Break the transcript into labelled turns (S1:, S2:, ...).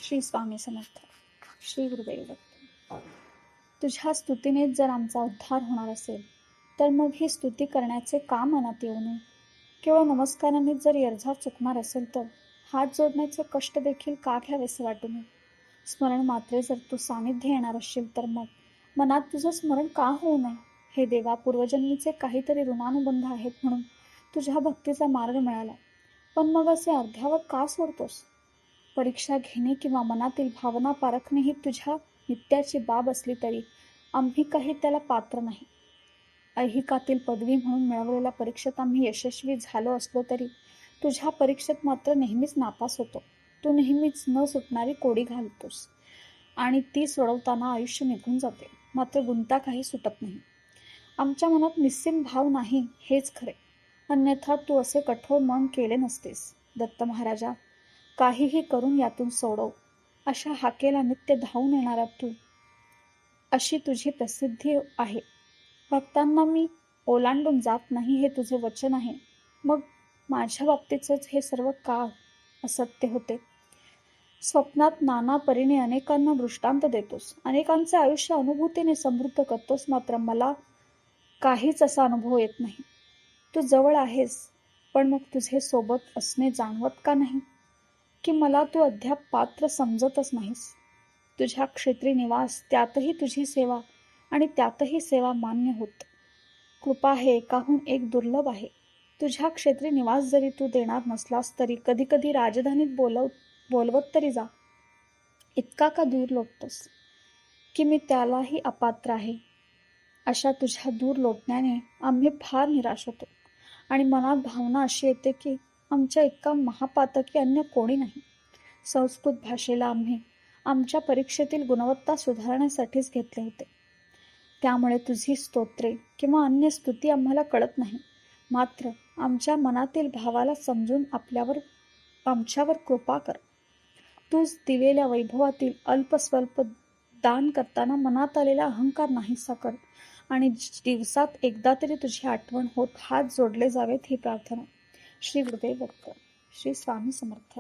S1: श्री स्वामी समर्थ. श्री गुरुदेव दत्त. तुझ्या स्तुतीने जर आमचा उद्धार होणार असेल तर मग ही स्तुती करण्याचे का मनात येऊ नये. केवळ नमस्काराने जर यर्झा चुकणार असेल तर हात जोडण्याचे कष्ट देखील का घ्यावेसे वाटू नये. स्मरण मात्रे जर तू सानिध्य येणार असशील तर मग मनात तुझं स्मरण का होऊ नये. हे देवा, पूर्वजन्मीचे काहीतरी ऋणानुबंध आहेत म्हणून तुझ्या भक्तीचा मार्ग मिळाला, पण मग असे अर्ध्यावर का सोडतोस. परीक्षा घेणे किंवा मनातील भावना पारखणे ही तुझ्या नित्याची बाब असली तरी आम्ही काही त्याला पात्र नाही. ऐहिकातील पदवी म्हणून मिळवलेल्या परीक्षेत आम्ही यशस्वी झालो असलो तरी तुझ्या परीक्षेत मात्र नेहमीच नापास होतो. तू नेहमीच न सुटणारी कोडी घालतोस आणि ती सोडवताना आयुष्य निघून जाते, मात्र गुंता काही सुटत नाही. आमच्या मनात निस्सीम भाव नाही हेच खरे, अन्यथा तू असे कठोर मन केले नसतेस. दत्त महाराजा, काहीही करून यातून सोडव अशा हाकेला नित्य धावून येणारा तू, अशी तुझी प्रसिद्धी आहे. भक्तांना मी ओलांडून जात नाही हे तुझे वचन आहे, मग माझ्या बाबतीतच हे सर्व का असत्य होते. स्वप्नात नाना परीने अनेकांना दृष्टांत देतोस, अनेकांचे आयुष्य अनुभूतीने समृद्ध करतोस, मात्र मला काहीच असा अनुभव येत नाही. तू जवळ आहेस, पण मग तुझे सोबत असणे जाणवत का नाही, की मला तू अद्याप पात्र समजतच नाहीस. तुझ्या क्षेत्री निवास, त्यातही तुझी सेवा आणि त्यातही सेवा मान्य होत. कृपा हे एकाहून एक दुर्लभ आहे. तुझ्या क्षेत्री निवास जरी तू देणार नसलास तरी कधी कधी राजधानीत बोलवत तरी जा. इतका का दूर लोटतोस की मी त्यालाही अपात्र आहे. अशा तुझ्या दूर लोटण्याने आम्ही फार निराश होतो आणि मनात भावना अशी येते की आमच्या इतका महापातकी अन्य कोणी नाही. संस्कृत भाषेला आम्ही आमच्या परीक्षेतील गुणवत्ता सुधारण्यासाठीच घेतले होते, त्यामुळे तुझी स्तोत्रे किंवा अन्य स्तुती आम्हाला कळत नाही. मात्र आमच्या मनातील भावाला समजून आमच्यावर कृपा कर. तूच दिलेल्या वैभवातील अल्पस्वल्प दान करताना मनात आलेला अहंकार नाहीसा कर आणि दिवसात एकदा तरी तुझी आठवण होत हात जोडले जावेत ही प्रार्थना. श्री गुरुदेव दत्त. श्री स्वामी समर्थ.